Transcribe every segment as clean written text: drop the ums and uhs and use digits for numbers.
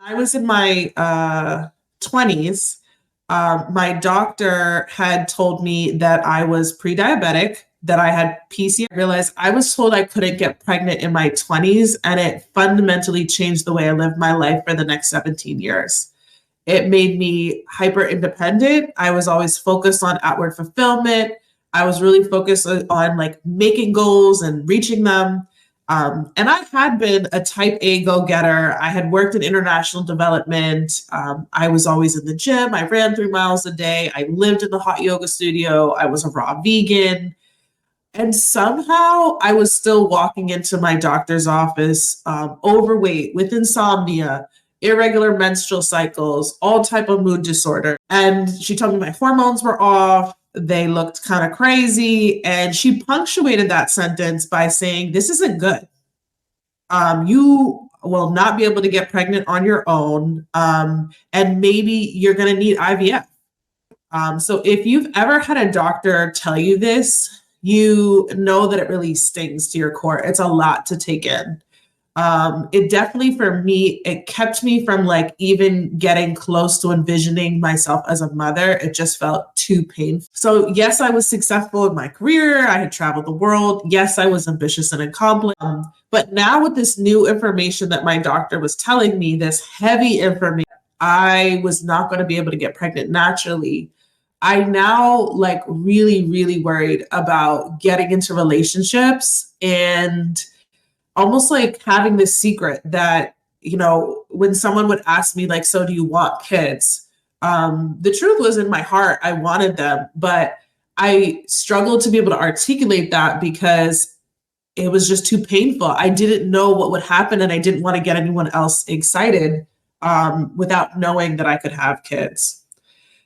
I was in my 20s. My doctor had told me that I was pre-diabetic, that I had PCOS. I realized I was told I couldn't get pregnant in my 20s, and it fundamentally changed the way I lived my life for the next 17 years. It made me hyper independent. I was always focused on outward fulfillment. I was really focused on like making goals and reaching them. And I had been a type A go-getter. I had worked in international development. I was always in the gym. I ran 3 miles a day. I lived in the hot yoga studio. I was a raw vegan. And somehow I was still walking into my doctor's office, overweight, with insomnia, irregular menstrual cycles, all type of mood disorder. And she told me my hormones were off. They looked kind of crazy. And she punctuated that sentence by saying, this isn't good. You will not be able to get pregnant on your own. And maybe you're going to need IVF. So if you've ever had a doctor tell you this, you know that it really stings to your core. It's a lot to take in. It definitely, for me, it kept me from like even getting close to envisioning myself as a mother. It just felt too painful. So yes, I was successful in my career. I had traveled the world. Yes, I was ambitious and accomplished. But now with this new information that my doctor was telling me, this heavy information, I was not going to be able to get pregnant naturally. I now like really, really worried about getting into relationships and almost like having this secret that, when someone would ask me like, so do you want kids? The truth was, in my heart, I wanted them, but I struggled to be able to articulate that because it was just too painful. I didn't know what would happen, and I didn't want to get anyone else excited without knowing that I could have kids.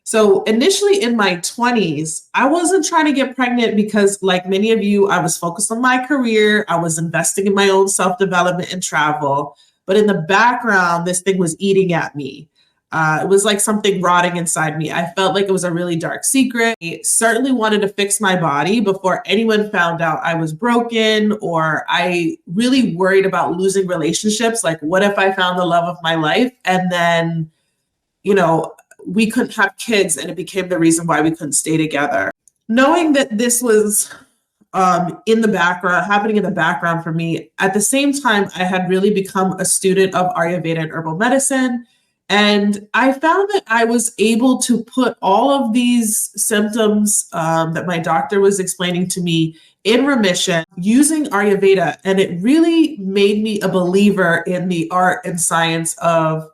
So initially in my 20s, I wasn't trying to get pregnant because, like many of you, I was focused on my career. I was investing in my own self-development and travel. But in the background, this thing was eating at me. It was like something rotting inside me. I felt like it was a really dark secret. I certainly wanted to fix my body before anyone found out I was broken, or I really worried about losing relationships. Like, what if I found the love of my life and then, we couldn't have kids and it became the reason why we couldn't stay together. Knowing that this was in the background, happening in the background for me, at the same time, I had really become a student of Ayurveda and herbal medicine. And I found that I was able to put all of these symptoms that my doctor was explaining to me in remission using Ayurveda. And it really made me a believer in the art and science of